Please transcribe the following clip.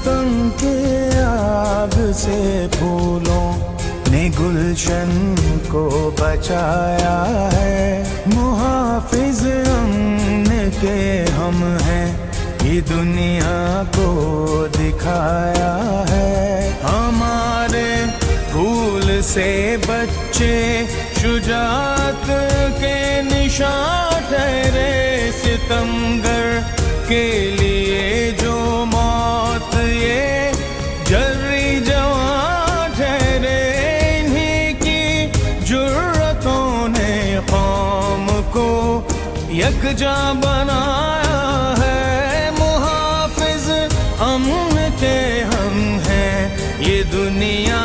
सितम के आग से फूलों ने गुलशन को बचाया है। मुहाफिज अमन के हम हैं, ये दुनिया को दिखाया है। हमारे फूल से बच्चे शुजात के निशान ठहरे, सितमगर के लिए जो मौत ये जर्री जवां ठहरे। इन्हीं की जुर्रतों ने कौम को यकजा बनाया है। मुहाफिज अमन के हम हैं, ये दुनिया